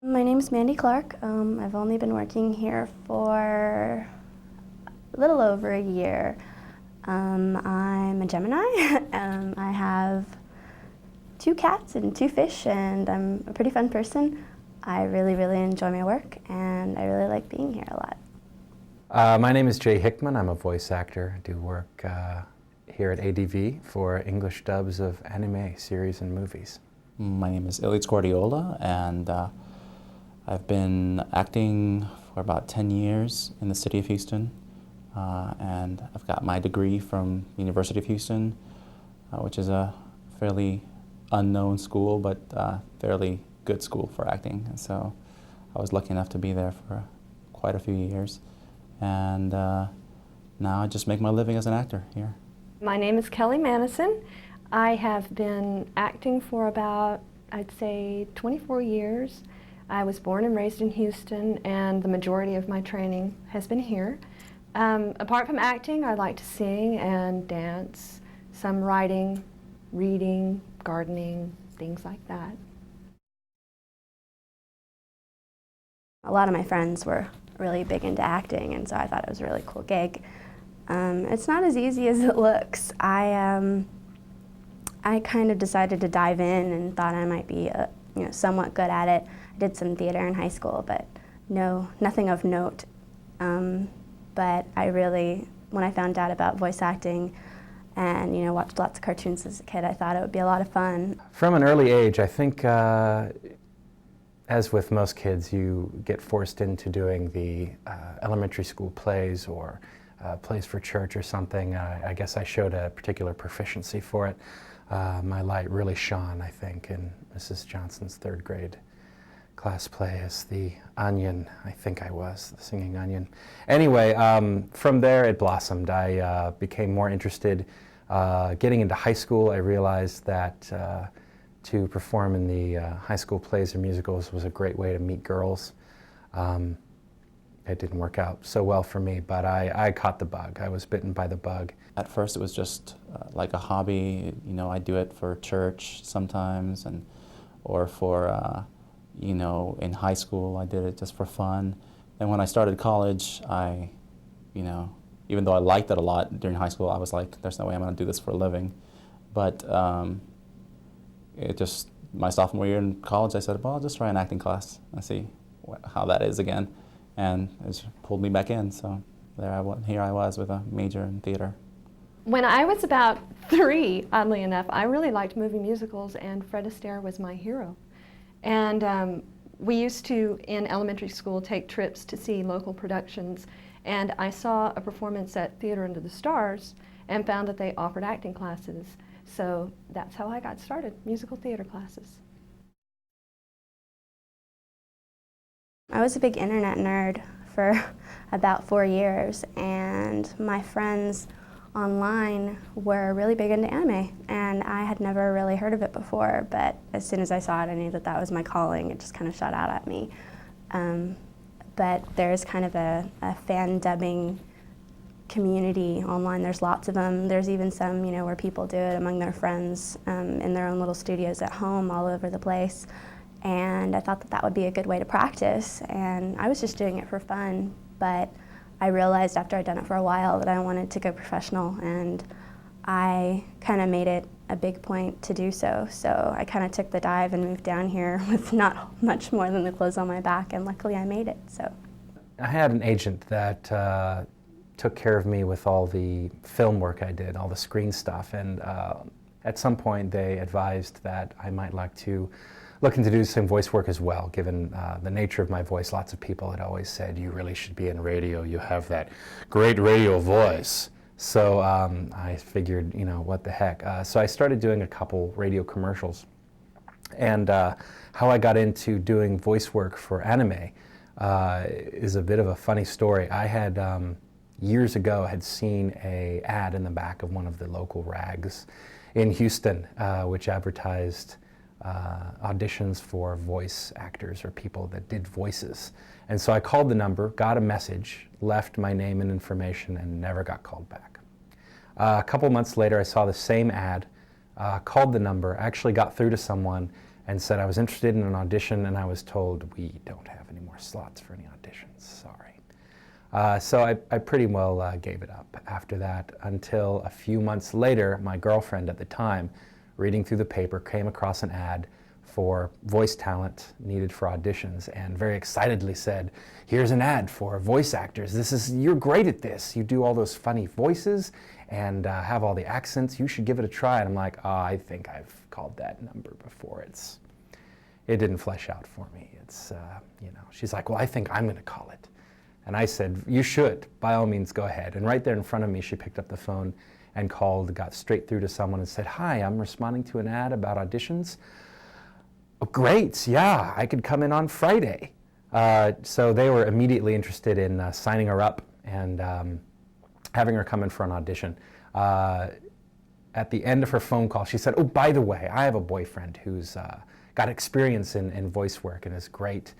My name's Mandy Clark. I've only been working here for a little over a year. I'm a Gemini. I have 2 cats and 2 fish, and I'm a pretty fun person. I really enjoy my work, and I really like being here a lot. My name is Jay Hickman. I'm a voice actor. I do work here at ADV for English dubs of anime series and movies. My name is Ilyich Guardiola, and I've been acting for about 10 years in the city of Houston, and I've got my degree from the University of Houston, which is a fairly unknown school, but fairly good school for acting. And so I was lucky enough to be there for quite a few years, and now I just make my living as an actor here. My name is Kelly Manison. I have been acting for about, I'd say, 24 years. I was born and raised in Houston, and the majority of my training has been here. Apart from acting, I like to sing and dance, some writing, reading, gardening, things like that. A lot of my friends were really big into acting, and so I thought it was a really cool gig. It's not as easy as it looks. I kind of decided to dive in and thought I might be somewhat good at it. I did some theater in high school, but nothing of note. But when I found out about voice acting and watched lots of cartoons as a kid, I thought it would be a lot of fun. From an early age, I think, as with most kids, you get forced into doing the elementary school plays or plays for church or something. I guess I showed a particular proficiency for it. My light really shone, I think, in Mrs. Johnson's 3rd grade class play as the onion. I think I was, the singing onion. Anyway, from there it blossomed. I became more interested. Getting into high school, I realized that to perform in the high school plays or musicals was a great way to meet girls. It didn't work out so well for me, but I caught the bug. I was bitten by the bug. At first it was just like a hobby. I do it for church sometimes, or for, in high school I did it just for fun. And when I started college, even though I liked it a lot during high school, I was like, there's no way I'm going to do this for a living. But my sophomore year in college, I said, well, I'll just try an acting class and see how that is again. And it just pulled me back in, so here I was with a major in theater. When I was about 3, oddly enough, I really liked movie musicals, and Fred Astaire was my hero. And we used to, in elementary school, take trips to see local productions, and I saw a performance at Theater Under the Stars and found that they offered acting classes. So that's how I got started, musical theater classes. I was a big internet nerd for about 4 years, and my friends online were really big into anime, and I had never really heard of it before, but as soon as I saw it, I knew that that was my calling. It just kind of shot out at me. But there's kind of a fan dubbing community online. There's lots of them. There's even some, where people do it among their friends in their own little studios at home all over the place. And I thought that that would be a good way to practice, and I was just doing it for fun, but I realized after I'd done it for a while that I wanted to go professional, and I kind of made it a big point to do so. So I kind of took the dive and moved down here with not much more than the clothes on my back, and luckily I made it. So I had an agent that took care of me with all the film work I did, all the screen stuff, and at some point they advised that I might like to looking to do some voice work as well, given the nature of my voice. Lots of people had always said, you really should be in radio, you have that great radio voice. So I figured, what the heck. So I started doing a couple radio commercials. And how I got into doing voice work for anime is a bit of a funny story. I had, years ago, had seen an ad in the back of one of the local rags in Houston, which advertised auditions for voice actors or people that did voices. And so I called the number, got a message, left my name and information, and never got called back. A couple months later, I saw the same ad, called the number, actually got through to someone, and said I was interested in an audition, and I was told, we don't have any more slots for any auditions, sorry. So I pretty well gave it up after that, until a few months later, my girlfriend at the time, reading through the paper, came across an ad for voice talent needed for auditions, and very excitedly said, here's an ad for voice actors. You're great at this. You do all those funny voices and have all the accents. You should give it a try. And I'm like, oh, I think I've called that number before. It didn't flesh out for me. She's like, well, I think I'm gonna call it. And I said, you should, by all means, go ahead. And right there in front of me, she picked up the phone and called, got straight through to someone and said, hi, I'm responding to an ad about auditions. Oh, great, yeah, I could come in on Friday. So they were immediately interested in signing her up and having her come in for an audition. At the end of her phone call, she said, oh, by the way, I have a boyfriend who's got experience in voice work and is great,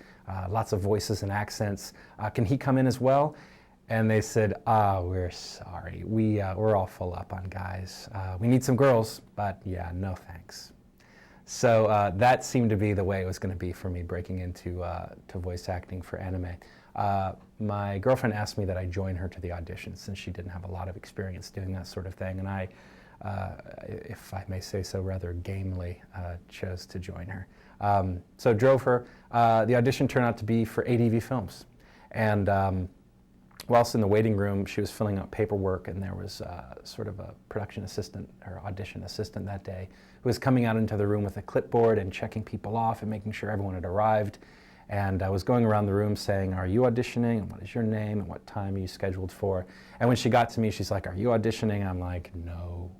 lots of voices and accents. Can he come in as well? And they said, we're sorry, we're all full up on guys. We need some girls, but yeah, no thanks. So that seemed to be the way it was going to be for me breaking into to voice acting for anime. My girlfriend asked me that I join her to the audition since she didn't have a lot of experience doing that sort of thing, and I, if I may say so, rather gamely chose to join her. So drove her. The audition turned out to be for ADV Films, and whilst in the waiting room, she was filling out paperwork, and there was sort of a production assistant or audition assistant that day who was coming out into the room with a clipboard and checking people off and making sure everyone had arrived. And I was going around the room saying, are you auditioning? And what is your name? And what time are you scheduled for? And when she got to me, she's like, are you auditioning? I'm like, no.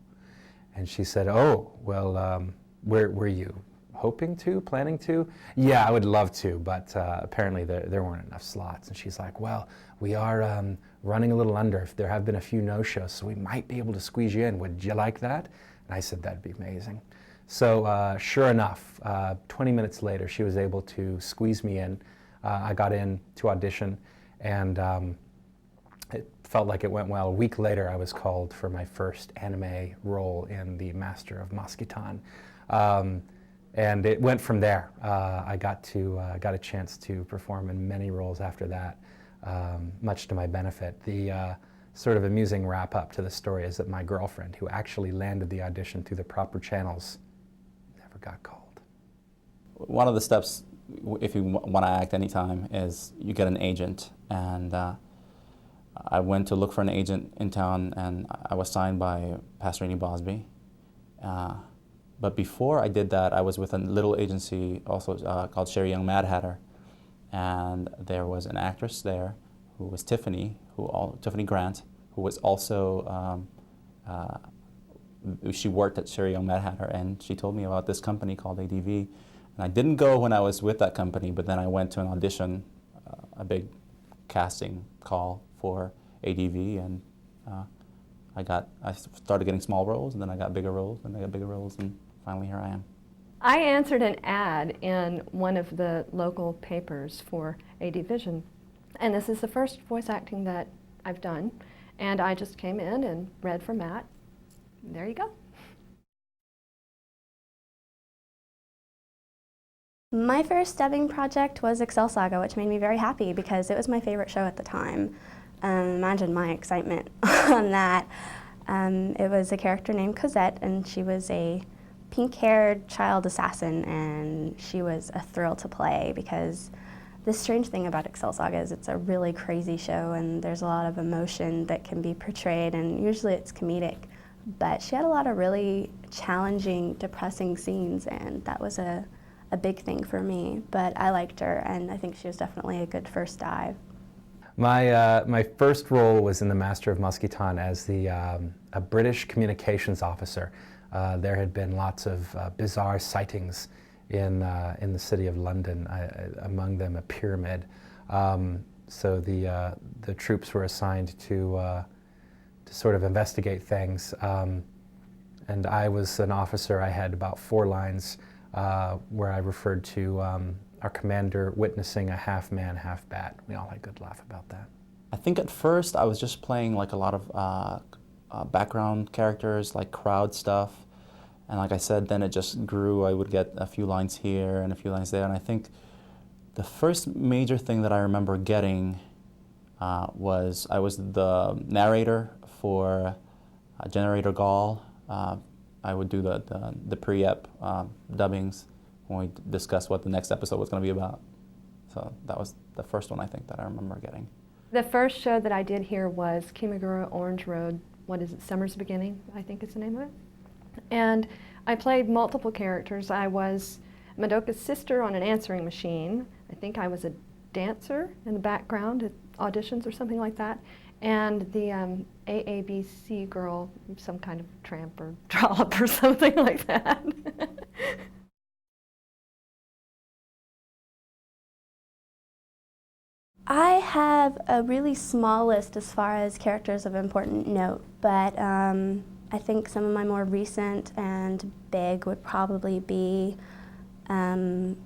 And she said, oh, well, were you hoping to, planning to? Yeah, I would love to, but apparently there weren't enough slots. And she's like, well, we are running a little under. There have been a few no-shows, so we might be able to squeeze you in. Would you like that? And I said, that'd be amazing. So sure enough, 20 minutes later, she was able to squeeze me in. I got in to audition, and it felt like it went well. A week later, I was called for my first anime role in The Master of Musketon. And it went from there. I got a chance to perform in many roles after that, much to my benefit. The sort of amusing wrap-up to the story is that my girlfriend, who actually landed the audition through the proper channels, never got called. One of the steps, if you want to act anytime, is you get an agent. And I went to look for an agent in town, and I was signed by Pastorini Bosby. But before I did that, I was with a little agency also called Sherry Young Mad Hatter. And there was an actress there who was Tiffany Grant, who was also, she worked at Sherry Young Mad Hatter, and she told me about this company called ADV. And I didn't go when I was with that company, but then I went to an audition, a big casting call for ADV, and I started getting small roles, and then I got bigger roles, and I got bigger roles, and finally here I am. I answered an ad in one of the local papers for AD Vision, and this is the first voice acting that I've done, and I just came in and read for Matt. There you go. My first dubbing project was Excel Saga, which made me very happy because it was my favorite show at the time. Imagine my excitement on that. It was a character named Cosette, and she was a pink-haired child assassin, and she was a thrill to play because the strange thing about Excel Saga is it's a really crazy show, and there's a lot of emotion that can be portrayed, and usually it's comedic. But she had a lot of really challenging, depressing scenes, and that was a big thing for me. But I liked her, and I think she was definitely a good first dive. My first role was in The Master of Musketon as a British communications officer. There had been lots of bizarre sightings in the city of London, among them a pyramid. So the troops were assigned to sort of investigate things. And I was an officer. I had about 4 lines where I referred to our commander witnessing a half-man, half-bat. We all had a good laugh about that. I think at first I was just playing like a lot of background characters, like crowd stuff. And like I said, then it just grew. I would get a few lines here and a few lines there. And I think the first major thing that I remember getting was I was the narrator for Generator Gall. I would do the pre-ep dubbings when we discussed what the next episode was going to be about. So that was the first one I think that I remember getting. The first show that I did here was Kimagura Orange Road, what is it, Summer's Beginning, I think is the name of it. And I played multiple characters. I was Madoka's sister on an answering machine. I think I was a dancer in the background at auditions or something like that. And the AABC girl, some kind of tramp or trollop or something like that. I have a really small list as far as characters of important note, but I think some of my more recent and big would probably be Mayuko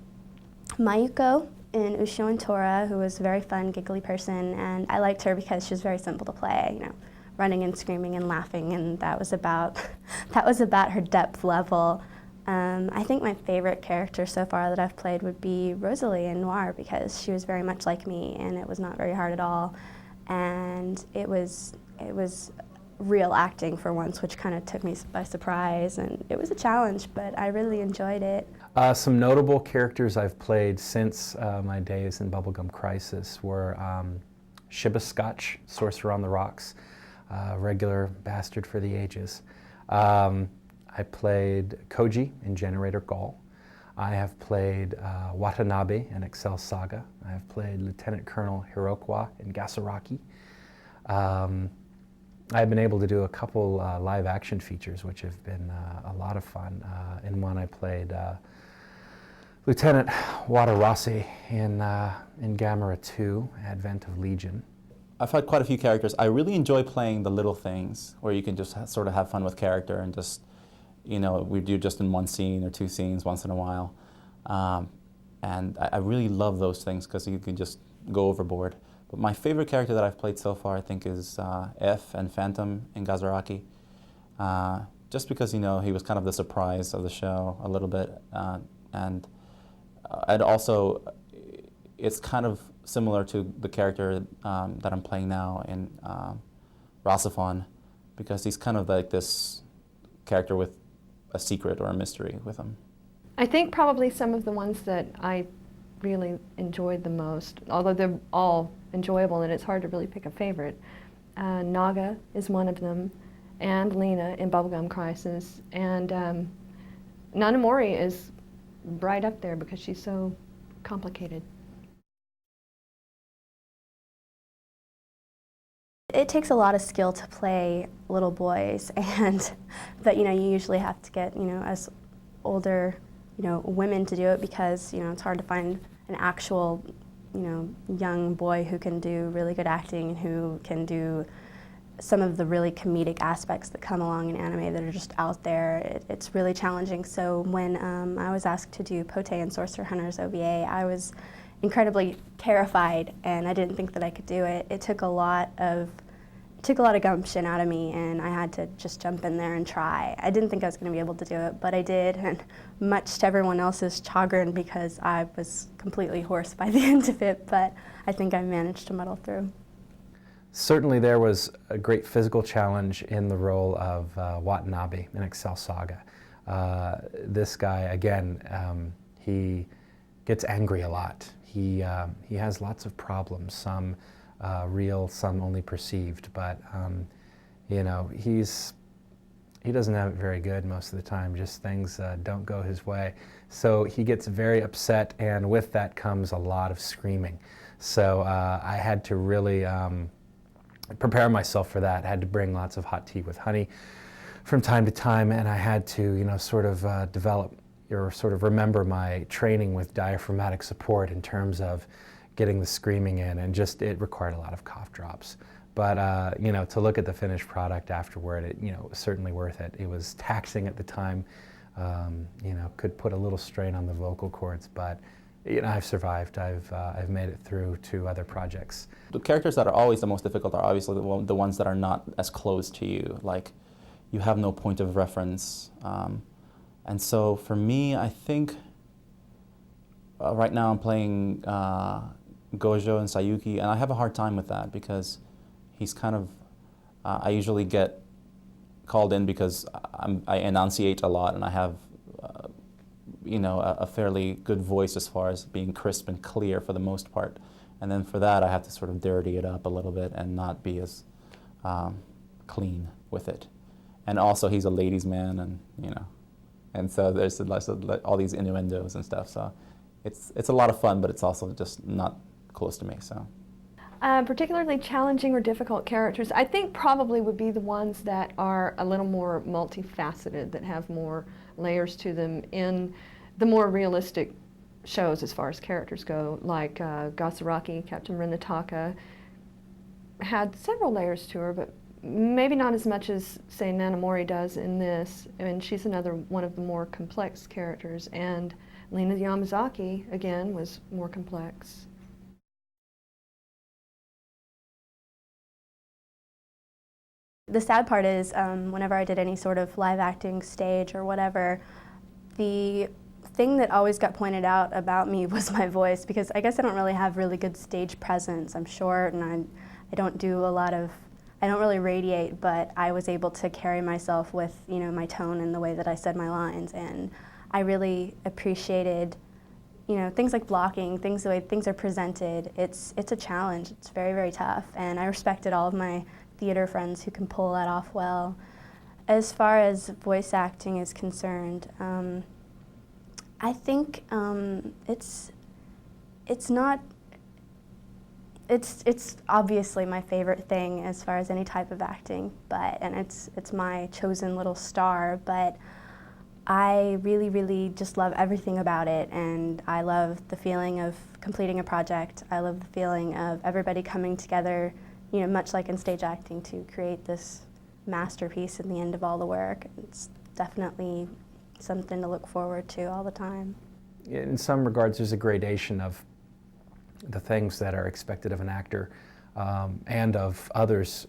in Ushio and Tora, who was a very fun, giggly person, and I liked her because she was very simple to play, you know, running and screaming and laughing, and that was about her depth level. I think my favorite character so far that I've played would be Rosalie in Noir, because she was very much like me, and it was not very hard at all, and it was real acting for once, which kind of took me by surprise, and it was a challenge, but I really enjoyed it. Some notable characters I've played since my days in Bubblegum Crisis were Shibascotch, Sorcerer on the Rocks, regular bastard for the ages. I played Koji in Generator Gall. I have played Watanabe in Excel Saga. I have played Lieutenant Colonel Hirokwa in Gasaraki. I've been able to do a couple live action features, which have been a lot of fun. In one I played Lieutenant Watarase in Gamera 2, Advent of Legion. I've had quite a few characters. I really enjoy playing the little things where you can just sort of have fun with character and just, you know, we do just in one scene or two scenes once in a while. And I really love those things because you can just go overboard. But my favorite character that I've played so far, I think, is F and Phantom in Gazaraki. Just because, you know, he was kind of the surprise of the show a little bit. And also, it's kind of similar to the character that I'm playing now in RahXephon, because he's kind of like this character with a secret or a mystery with him. I think probably some of the ones that I really enjoyed the most, although they're all enjoyable and it's hard to really pick a favorite. Naga is one of them, and Lena in Bubblegum Crisis, and Nanamori is right up there because she's so complicated. It takes a lot of skill to play little boys, but you know, you usually have to get, you know, as older, you know, women to do it because, you know, it's hard to find an actual, you know, young boy who can do really good acting and who can do some of the really comedic aspects that come along in anime that are just out there. It's really challenging. So when I was asked to do Pote and Sorcerer Hunter's OVA, I was incredibly terrified, and I didn't think that I could do it. It took a lot of gumption out of me, and I had to just jump in there and try. I didn't think I was going to be able to do it, but I did, and much to everyone else's chagrin because I was completely hoarse by the end of it, but I think I managed to muddle through. Certainly there was a great physical challenge in the role of Watanabe in Excel Saga. This guy, again, he gets angry a lot. He has lots of problems, some real, some only perceived, but you know, he doesn't have it very good most of the time, just things don't go his way. So he gets very upset, and with that comes a lot of screaming. So I had to really prepare myself for that. I had to bring lots of hot tea with honey from time to time, and I had to, you know, sort of develop or sort of remember my training with diaphragmatic support in terms of getting the screaming in, and just it required a lot of cough drops. But you know, to look at the finished product afterward, it, you know, was certainly worth it. It was taxing at the time, you know, could put a little strain on the vocal cords, but you know, I've survived. I've made it through to other projects. The characters that are always the most difficult are obviously the ones that are not as close to you. Like, you have no point of reference. And so for me, I think right now I'm playing Gojo and Sayuki, and I have a hard time with that because he's kind of, I usually get called in because I enunciate a lot and I have, you know, a fairly good voice as far as being crisp and clear for the most part. And then for that, I have to sort of dirty it up a little bit and not be as clean with it. And also, he's a ladies' man, and you know, and so there's all these innuendos and stuff. So it's a lot of fun, but it's also just not close to me. So. Particularly challenging or difficult characters, I think probably would be the ones that are a little more multifaceted, that have more layers to them in the more realistic shows as far as characters go, like Gasaraki, Captain Rinataka, had several layers to her, but maybe not as much as, say, Nanamori does in this. I mean, she's another one of the more complex characters, and Lena Yamazaki, again, was more complex. The sad part is, whenever I did any sort of live acting stage or whatever, the thing that always got pointed out about me was my voice, because I guess I don't really have really good stage presence. I'm short and I don't do a lot of, I don't really radiate, but I was able to carry myself with, you know, my tone and the way that I said my lines, and I really appreciated, you know, things like blocking, the way things are presented. It's a challenge. It's very, very tough, and I respected all of my theater friends who can pull that off well. As far as voice acting is concerned, I think it's obviously my favorite thing as far as any type of acting, and it's my chosen little star, but I really, really just love everything about it, and I love the feeling of completing a project. I love the feeling of everybody coming together, you know, much like in stage acting, to create this masterpiece in the end of all the work. It's definitely something to look forward to all the time. In some regards, there's a gradation of the things that are expected of an actor and of others,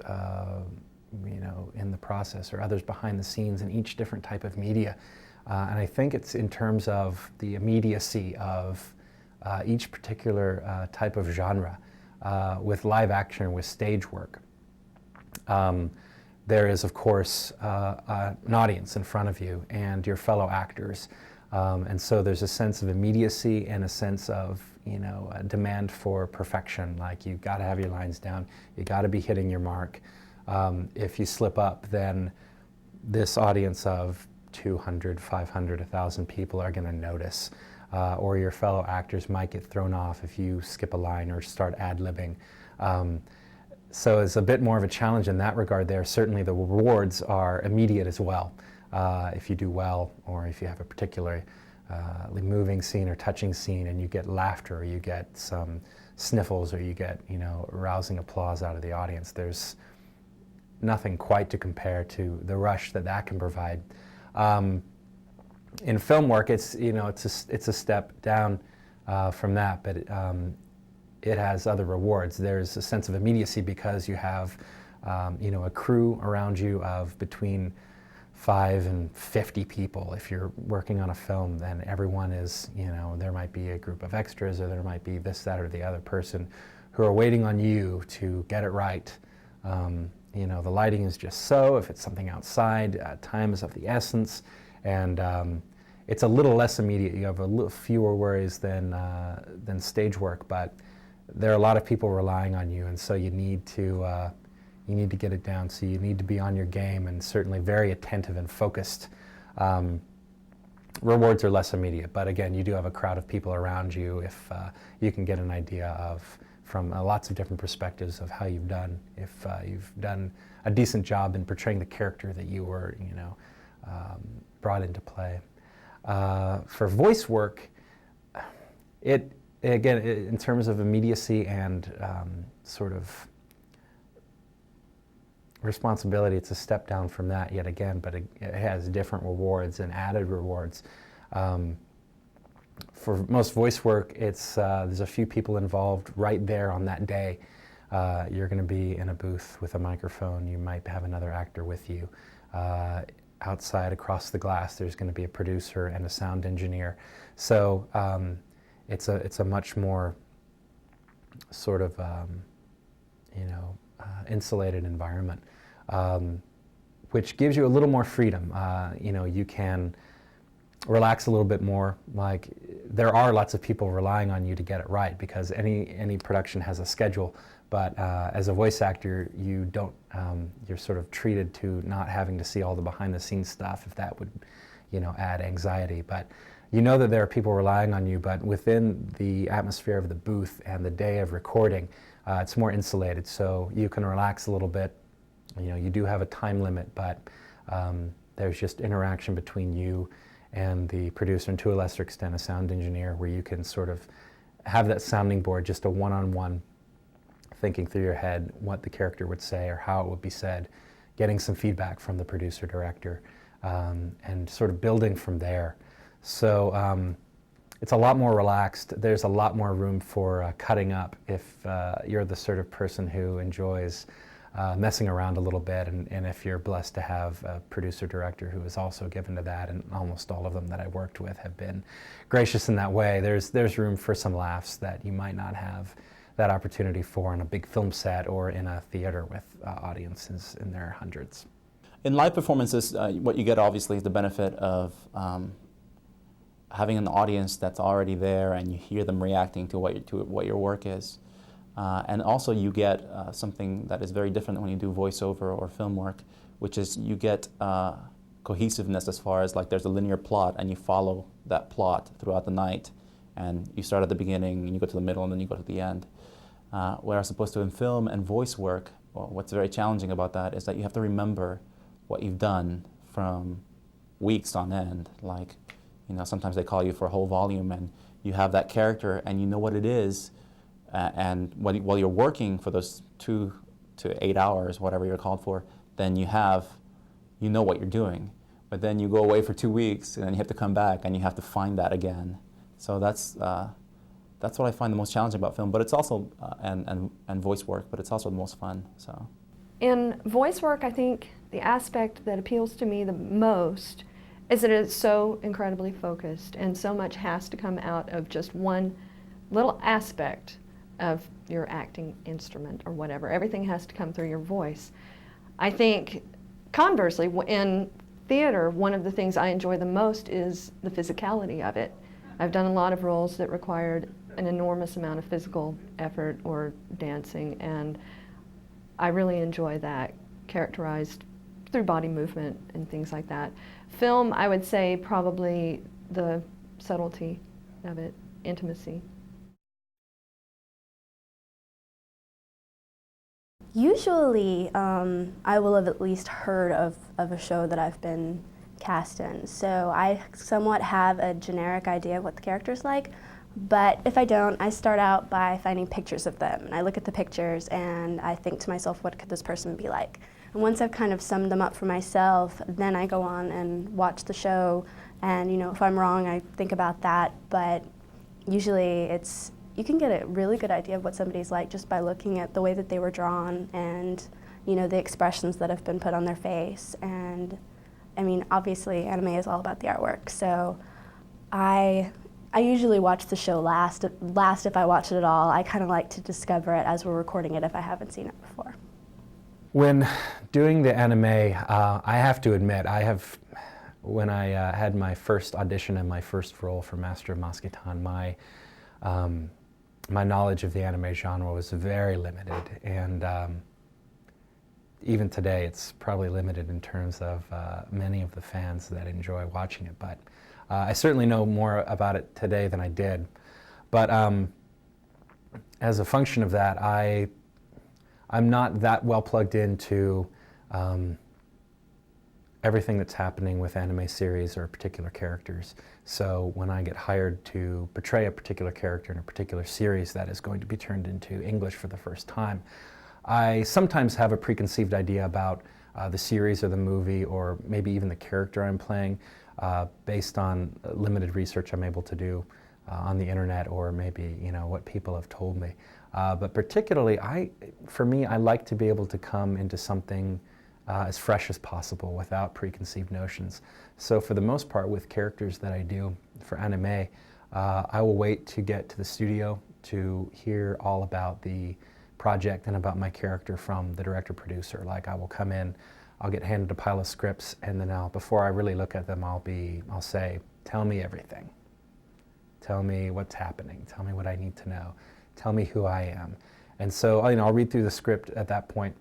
you know, in the process, or others behind the scenes in each different type of media. And I think it's in terms of the immediacy of each particular type of genre. With live action, with stage work, there is, of course, an audience in front of you and your fellow actors. And so there's a sense of immediacy and a sense of, you know, a demand for perfection. Like, you've got to have your lines down, you got to be hitting your mark. If you slip up, then this audience of 200, 500, 1,000 people are going to notice. Or your fellow actors might get thrown off if you skip a line or start ad-libbing. So it's a bit more of a challenge in that regard there. Certainly the rewards are immediate as well. If you do well, or if you have a particularly moving scene or touching scene and you get laughter, or you get some sniffles, or you get, you know, rousing applause out of the audience, there's nothing quite to compare to the rush that can provide. In film work, it's, you know, it's a step down from that, but it has other rewards. There's a sense of immediacy because you have, you know, a crew around you of between 5 and 50 people. If you're working on a film, then everyone is, you know, there might be a group of extras, or there might be this, that, or the other person who are waiting on you to get it right. You know, the lighting is just so. If it's something outside, time is of the essence. And it's a little less immediate. You have a little fewer worries than stage work, but there are a lot of people relying on you, and so you need to get it down. So you need to be on your game, and certainly very attentive and focused. Rewards are less immediate, but again, you do have a crowd of people around you. If you can get an idea of, from lots of different perspectives, of how you've done, if you've done a decent job in portraying the character that you were, you know, brought into play. For voice work, again, in terms of immediacy and sort of responsibility, it's a step down from that yet again, but it has different rewards and added rewards. For most voice work, it's there's a few people involved right there on that day. You're going to be in a booth with a microphone. You might have another actor with you. outside across the glass, there's going to be a producer and a sound engineer. So it's a much more sort of insulated environment, which gives you a little more freedom. You can relax a little bit more. Like, there are lots of people relying on you to get it right, because any production has a schedule. But as a voice actor, you don't. You're sort of treated to not having to see all the behind-the-scenes stuff, if that would, add anxiety. But you know that there are people relying on you. But within the atmosphere of the booth and the day of recording, it's more insulated, so you can relax a little bit. You do have a time limit, but there's just interaction between you and the producer, and to a lesser extent a sound engineer, where you can sort of have that sounding board, just a one-on-one, thinking through your head what the character would say or how it would be said, getting some feedback from the producer director, and sort of building from there. So it's a lot more relaxed. There's a lot more room for cutting up if you're the sort of person who enjoys messing around a little bit, and if you're blessed to have a producer director who is also given to that, and almost all of them that I've worked with have been gracious in that way. There's room for some laughs that you might not have that opportunity for on a big film set or in a theater with audiences in their hundreds. In live performances, what you get obviously is the benefit of having an audience that's already there, and you hear them reacting to what your work is. And also you get something that is very different when you do voiceover or film work, which is you get cohesiveness, as far as like there's a linear plot and you follow that plot throughout the night, and you start at the beginning and you go to the middle and then you go to the end. Whereas opposed to in film and voice work, well, what's very challenging about that is that you have to remember what you've done from weeks on end. Like, sometimes they call you for a whole volume and you have that character and you know what it is, and while you're working for those 2 to 8 hours, whatever you're called for, then you know what you're doing. But then you go away for 2 weeks and then you have to come back and you have to find that again. So that's what I find the most challenging about film, but it's also, and voice work, but it's also the most fun, so. In voice work, I think the aspect that appeals to me the most is that it's so incredibly focused, and so much has to come out of just one little aspect of your acting instrument or whatever. Everything has to come through your voice. I think, conversely, in theater, one of the things I enjoy the most is the physicality of it. I've done a lot of roles that required an enormous amount of physical effort or dancing, and I really enjoy that, characterized through body movement and things like that. Film, I would say probably the subtlety of it, intimacy. Usually, I will have at least heard of a show that I've been cast in, so I somewhat have a generic idea of what the character's like. But if I don't, I start out by finding pictures of them, and I look at the pictures and I think to myself, what could this person be like? And once I've kind of summed them up for myself, then I go on and watch the show, and if I'm wrong, I think about that. But usually you can get a really good idea of what somebody's like just by looking at the way that they were drawn and the expressions that have been put on their face. And I mean, obviously anime is all about the artwork, so I usually watch the show last if I watch it at all. I kind of like to discover it as we're recording it if I haven't seen it before. When doing the anime, I have to admit, when I had my first audition and my first role for Master of Masketan, my knowledge of the anime genre was very limited, and even today it's probably limited in terms of many of the fans that enjoy watching it. But I certainly know more about it today than I did. But as a function of that, I'm not that well plugged into everything that's happening with anime series or particular characters. So when I get hired to portray a particular character in a particular series that is going to be turned into English for the first time, I sometimes have a preconceived idea about the series or the movie, or maybe even the character I'm playing, based on limited research I'm able to do on the internet, or maybe what people have told me. But particularly, for me, I like to be able to come into something as fresh as possible without preconceived notions. So for the most part, with characters that I do for anime, I will wait to get to the studio to hear all about the project and about my character from the director-producer. Like, I will come in, I'll get handed a pile of scripts, and then before I really look at them, I'll say, tell me everything. Tell me what's happening. Tell me what I need to know. Tell me who I am. And so, I'll read through the script at that point,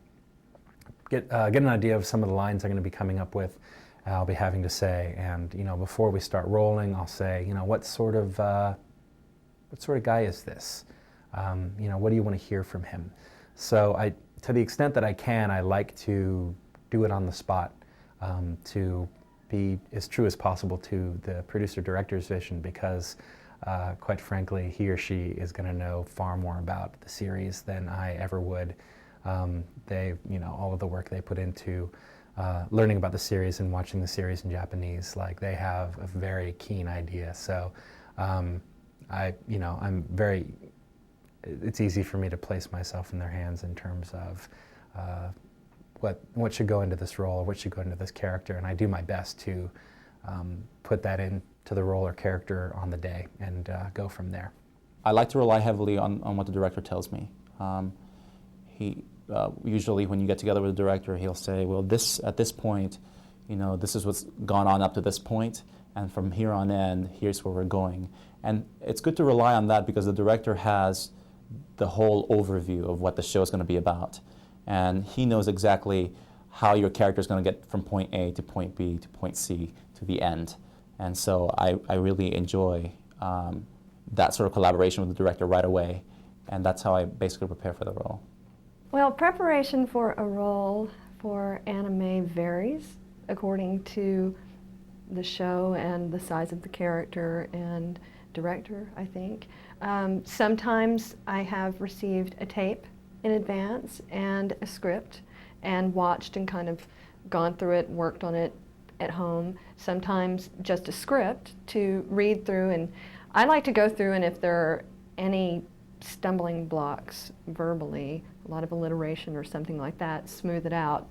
get an idea of some of the lines I'm going to be coming up with, I'll be having to say, and before we start rolling, I'll say, what sort of guy is this? What do you want to hear from him? So to the extent that I can, I like to do it on the spot, to be as true as possible to the producer-director's vision, because quite frankly, he or she is going to know far more about the series than I ever would. All of the work they put into learning about the series and watching the series in Japanese, like, they have a very keen idea. So it's easy for me to place myself in their hands in terms of what should go into this role, or what should go into this character, and I do my best to put that into the role or character on the day and go from there. I like to rely heavily on what the director tells me. Usually when you get together with the director, he'll say, well, at this point, this is what's gone on up to this point, and from here on in, here's where we're going. And it's good to rely on that, because the director has the whole overview of what the show is going to be about. And he knows exactly how your character is going to get from point A to point B to point C to the end. And so I really enjoy that sort of collaboration with the director right away, and that's how I basically prepare for the role. Well, preparation for a role for anime varies according to the show and the size of the character and director, I think. Sometimes I have received a tape in advance and a script and watched and kind of gone through it, worked on it at home. Sometimes just a script to read through, and I like to go through, and if there are any stumbling blocks verbally, a lot of alliteration or something like that, smooth it out.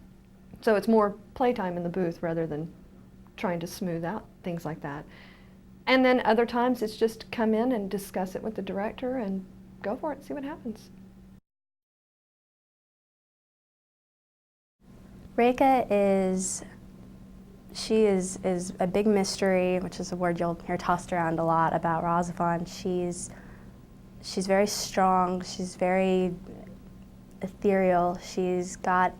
So it's more playtime in the booth rather than trying to smooth out things like that. And then other times it's just come in and discuss it with the director and go for it, see what happens. Reika is a big mystery, which is a word you'll hear tossed around a lot about RahXephon. She's very strong, she's very ethereal, she's got,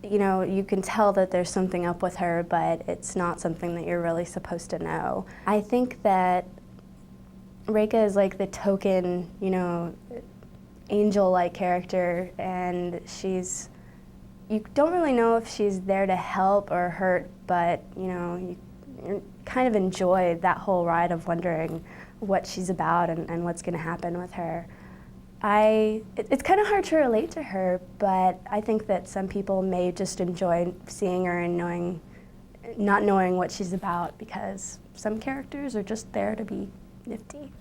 you can tell that there's something up with her, but it's not something that you're really supposed to know. I think that Reika is like the token, angel-like character, and you don't really know if she's there to help or hurt, but you kind of enjoy that whole ride of wondering what she's about and what's going to happen with her. It's kind of hard to relate to her, but I think that some people may just enjoy seeing her and not knowing what she's about, because some characters are just there to be nifty.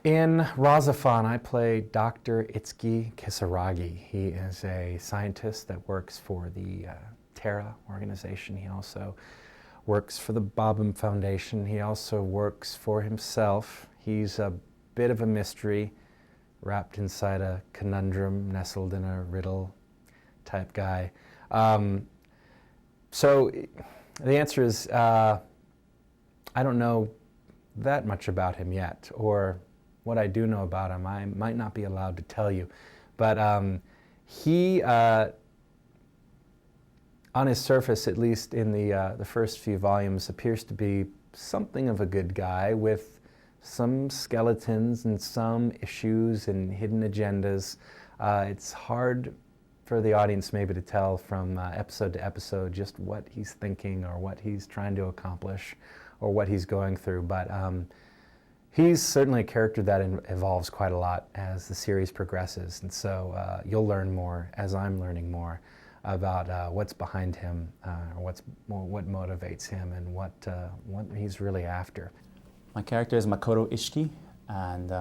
In RahXephon, I play Dr. Itsuki Kisaragi. He is a scientist that works for the Terra organization. He also works for the Bobbum Foundation. He also works for himself. He's a bit of a mystery, wrapped inside a conundrum, nestled in a riddle type guy. So the answer is, I don't know that much about him yet, or what I do know about him I might not be allowed to tell you. But he, on his surface, at least in the first few volumes, appears to be something of a good guy with some skeletons and some issues and hidden agendas. It's hard for the audience maybe to tell from episode to episode just what he's thinking or what he's trying to accomplish or what he's going through. But he's certainly a character that evolves quite a lot as the series progresses. And so you'll learn more, as I'm learning more, about what's behind him, or what motivates him, and what he's really after. My character is Makoto Ishiki, and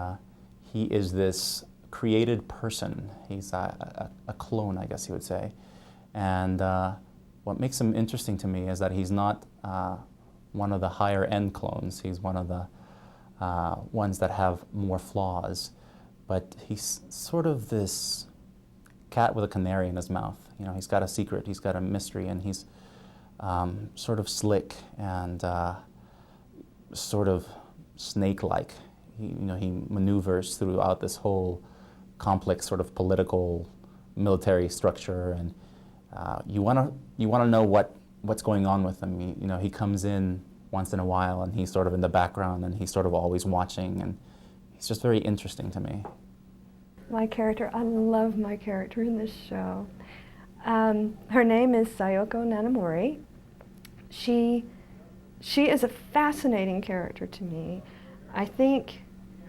he is this created person. He's a clone, I guess you would say. And what makes him interesting to me is that he's not one of the higher end clones. He's one of the ones that have more flaws. But he's sort of this cat with a canary in his mouth. You know, he's got a secret, he's got a mystery, and he's sort of slick and sort of snake-like. He maneuvers throughout this whole complex sort of political, military structure, and you want to know what's going on with him. He comes in once in a while, and he's sort of in the background, and he's sort of always watching, and he's just very interesting to me. My character, I love my character in this show. Her name is Sayoko Nanamori. She is a fascinating character to me. I think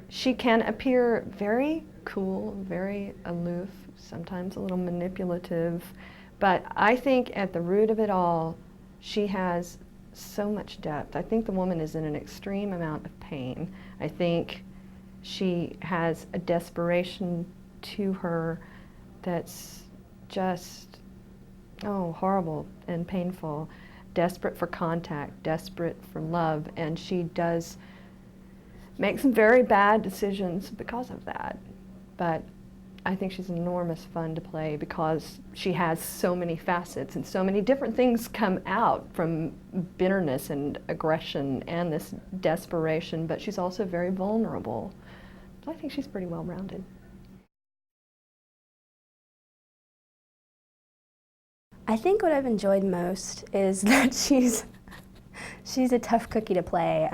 she can appear very cool, very aloof, sometimes a little manipulative, but I think at the root of it all, she has so much depth. I think the woman is in an extreme amount of pain. I think she has a desperation to her that's just, horrible and painful. Desperate for contact, desperate for love, and she does make some very bad decisions because of that. But I think she's enormous fun to play because she has so many facets and so many different things come out from bitterness and aggression and this desperation, but she's also very vulnerable. So I think she's pretty well-rounded. I think what I've enjoyed most is that she's a tough cookie to play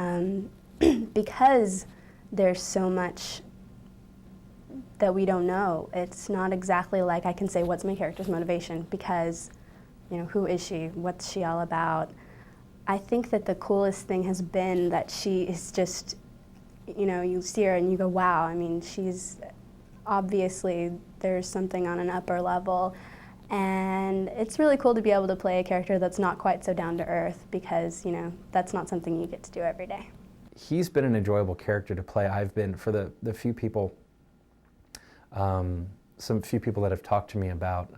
because there's so much that we don't know. It's not exactly like I can say what's my character's motivation because, who is she? What's she all about? I think that the coolest thing has been that she is just, you see her and you go, wow. I mean, she's obviously there's something on an upper level. And it's really cool to be able to play a character that's not quite so down to earth because, that's not something you get to do every day. He's been an enjoyable character to play. I've been, for the few people, few people that have talked to me about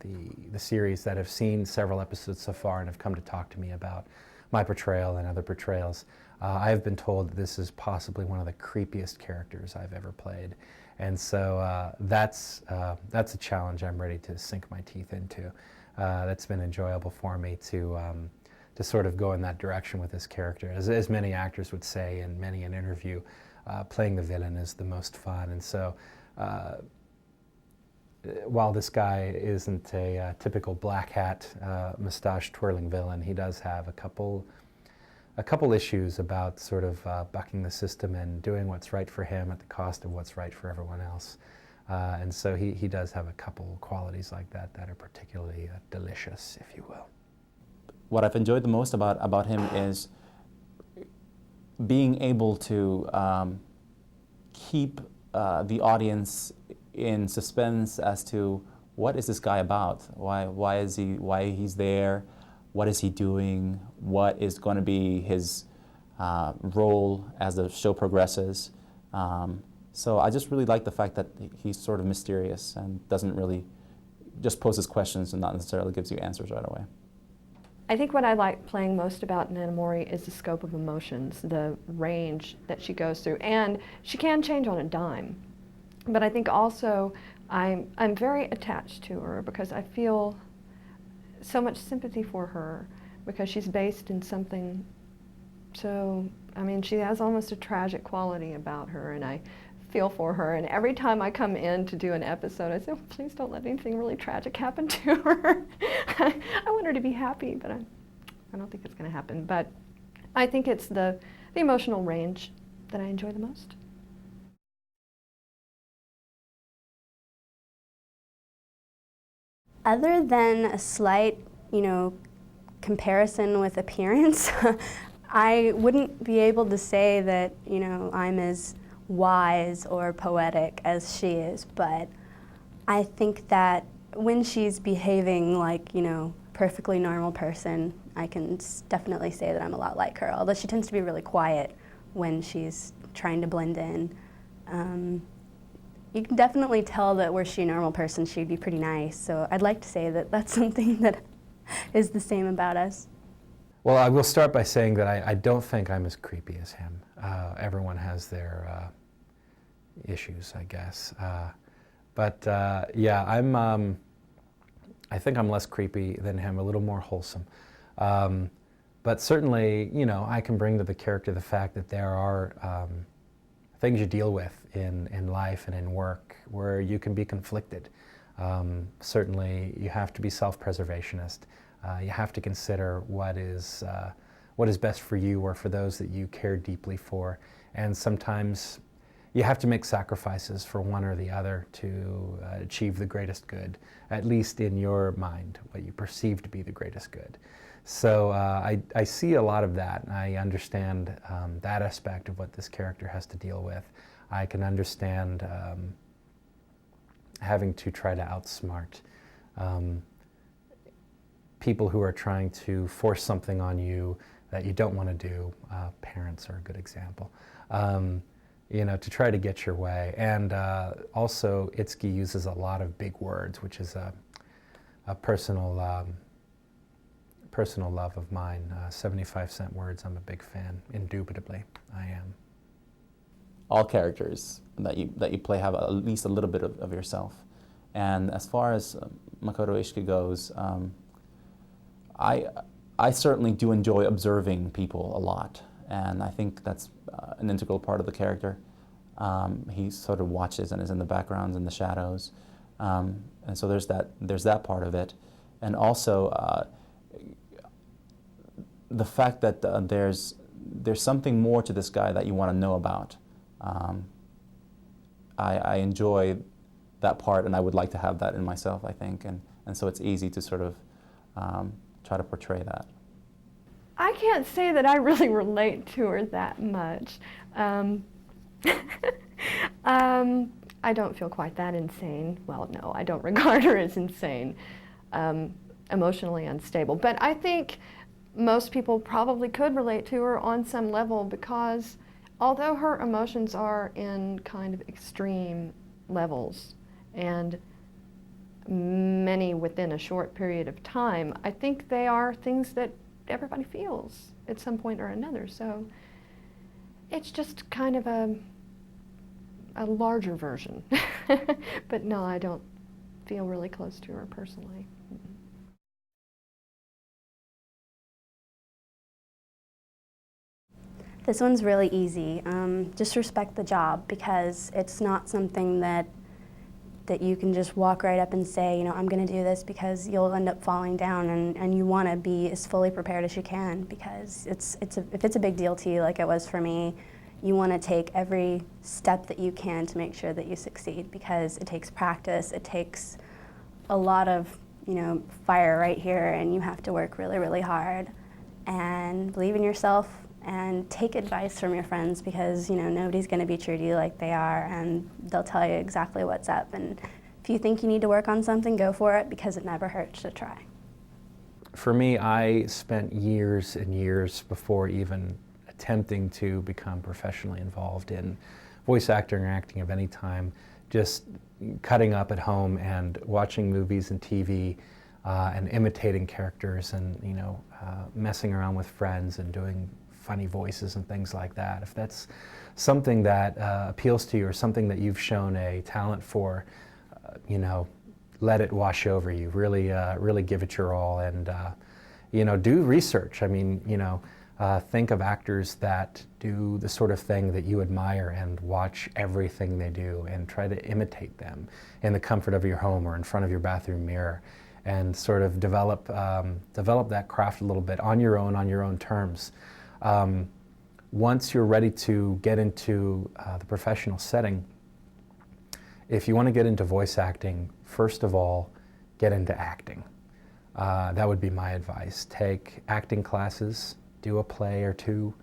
the series that have seen several episodes so far and have come to talk to me about my portrayal and other portrayals, I have been told that this is possibly one of the creepiest characters I've ever played. And so that's a challenge I'm ready to sink my teeth into. That's been enjoyable for me to sort of go in that direction with this character. As many actors would say in many an interview, playing the villain is the most fun. And so while this guy isn't a typical black hat, mustache twirling villain, he does have a couple issues about sort of bucking the system and doing what's right for him at the cost of what's right for everyone else. And so he does have a couple qualities like that that are particularly delicious, if you will. What I've enjoyed the most about him is being able to keep the audience in suspense as to what is this guy about? Why he's there? What is he doing? What is going to be his role as the show progresses? So I just really like the fact that he's sort of mysterious and doesn't really just poses questions and not necessarily gives you answers right away. I think what I like playing most about Nanamori is the scope of emotions, the range that she goes through, and she can change on a dime. But I think also I'm very attached to her because I feel so much sympathy for her because she's based in something so, she has almost a tragic quality about her, and I feel for her. And every time I come in to do an episode, I say, oh, please don't let anything really tragic happen to her. I want her to be happy, but I don't think it's going to happen. But I think it's the emotional range that I enjoy the most. Other than a slight, comparison with appearance, I wouldn't be able to say that, I'm as wise or poetic as she is, but I think that when she's behaving like, perfectly normal person, I can definitely say that I'm a lot like her, although she tends to be really quiet when she's trying to blend in. You can definitely tell that were she a normal person, she'd be pretty nice. So I'd like to say that that's something that is the same about us. Well, I will start by saying that I don't think I'm as creepy as him. Everyone has their issues, I guess. Yeah, I think I'm less creepy than him, a little more wholesome. But certainly, you know, I can bring to the character the fact that there are things you deal with in life and in work where you can be conflicted. Certainly, you have to be self-preservationist. You have to consider what is best for you or for those that you care deeply for. And sometimes you have to make sacrifices for one or the other to achieve the greatest good, at least in your mind, what you perceive to be the greatest good. So I see a lot of that, and I understand that aspect of what this character has to deal with. I can understand having to try to outsmart people who are trying to force something on you that you don't want to do. Parents are a good example. You know, to try to get your way. And also, Itsuki uses a lot of big words, which is a personal love of mine. 75-cent words, I'm a big fan. Indubitably, I am. All characters that you play have at least a little bit of yourself. And as far as Makoto Ishiki goes, I certainly do enjoy observing people a lot. And I think that's an integral part of the character. He sort of watches and is in the backgrounds and the shadows. And so there's that part of it. And also the fact that there's something more to this guy that you want to know about. I enjoy that part, and I would like to have that in myself, I think. And so it's easy to sort of try to portray that. I can't say that I really relate to her that much. I don't feel quite that insane. Well, no, I don't regard her as insane, emotionally unstable. But I think most people probably could relate to her on some level because although her emotions are in kind of extreme levels and many within a short period of time, I think they are things that everybody feels at some point or another. So it's just kind of a larger version. But no, I don't feel really close to her personally. This one's really easy. Just respect the job, because it's not something that you can just walk right up and say, you know, I'm going to do this, because you'll end up falling down, and you want to be as fully prepared as you can, because if it's a big deal to you like it was for me, you want to take every step that you can to make sure that you succeed, because it takes practice, it takes a lot of, you know, fire right here, and you have to work really, really hard, and believe in yourself, and take advice from your friends, because, you know, nobody's going to be true to you like they are, and they'll tell you exactly what's up. And if you think you need to work on something, go for it, because it never hurts to try. For me, I spent years and years before even attempting to become professionally involved in voice acting or acting of any time, just cutting up at home and watching movies and TV and imitating characters, and, you know, messing around with friends and doing funny voices and things like that. If that's something that appeals to you, or something that you've shown a talent for, you know, let it wash over you. Really, really give it your all, and you know, do research. I mean, you know, think of actors that do the sort of thing that you admire, and watch everything they do, and try to imitate them in the comfort of your home or in front of your bathroom mirror, and sort of develop that craft a little bit on your own terms. Once you're ready to get into the professional setting, if you want to get into voice acting, first of all, get into acting. That would be my advice. Take acting classes, do a play or two.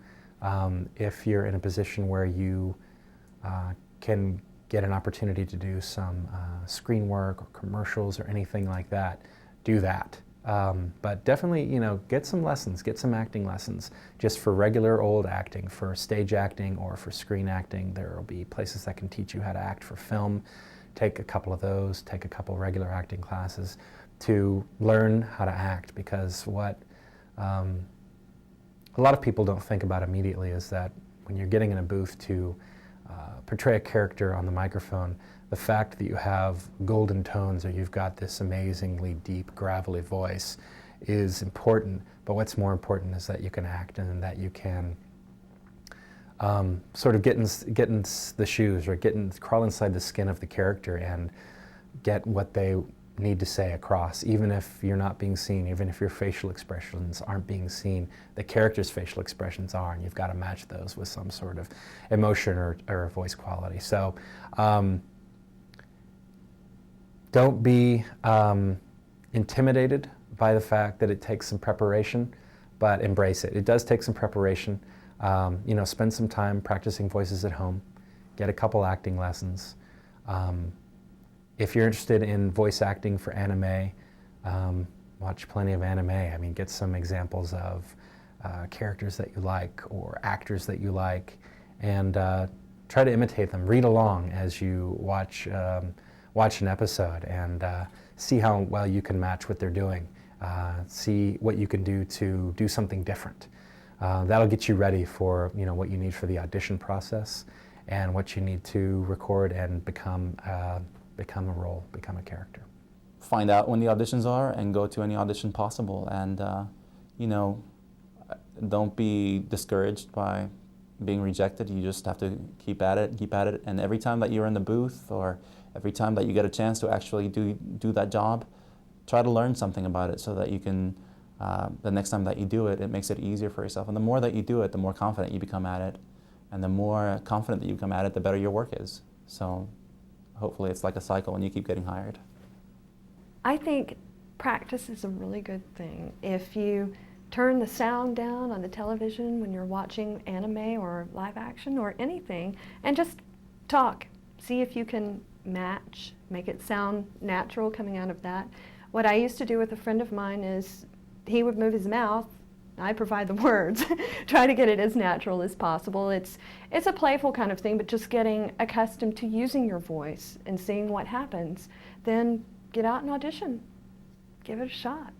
If you're in a position where you can get an opportunity to do some screen work or commercials or anything like that, do that. But definitely, get some lessons, get some acting lessons, just for regular old acting, for stage acting or for screen acting. There will be places that can teach you how to act for film. Take a couple of those, take a couple regular acting classes to learn how to act, because what a lot of people don't think about immediately is that when you're getting in a booth to portray a character on the microphone, the fact that you have golden tones or you've got this amazingly deep, gravelly voice is important, but what's more important is that you can act and that you can sort of get in the shoes or crawl inside the skin of the character and get what they need to say across, even if you're not being seen, even if your facial expressions aren't being seen, the character's facial expressions are, and you've got to match those with some sort of emotion or voice quality. So don't be intimidated by the fact that it takes some preparation, but embrace it. It does take some preparation. Spend some time practicing voices at home, get a couple acting lessons. If you're interested in voice acting for anime, watch plenty of anime. I mean, get some examples of characters that you like or actors that you like, and try to imitate them. Read along as you watch an episode, and see how well you can match what they're doing. See what you can do to do something different. That'll get you ready for what you need for the audition process and what you need to record and become a role, become a character. Find out when the auditions are and go to any audition possible, and don't be discouraged by being rejected. You just have to keep at it, and every time that you're in the booth or every time that you get a chance to actually do that job, try to learn something about it so that you can, the next time that you do it, it makes it easier for yourself. And the more that you do it, the more confident you become at it. And the more confident that you become at it, the better your work is. So hopefully it's like a cycle and you keep getting hired. I think practice is a really good thing. If you turn the sound down on the television when you're watching anime or live action or anything, and just talk, see if you can match, make it sound natural coming out of that. What I used to do with a friend of mine is he would move his mouth, I provide the words, try to get it as natural as possible. It's a playful kind of thing, but just getting accustomed to using your voice and seeing what happens. Then get out and audition. Give it a shot.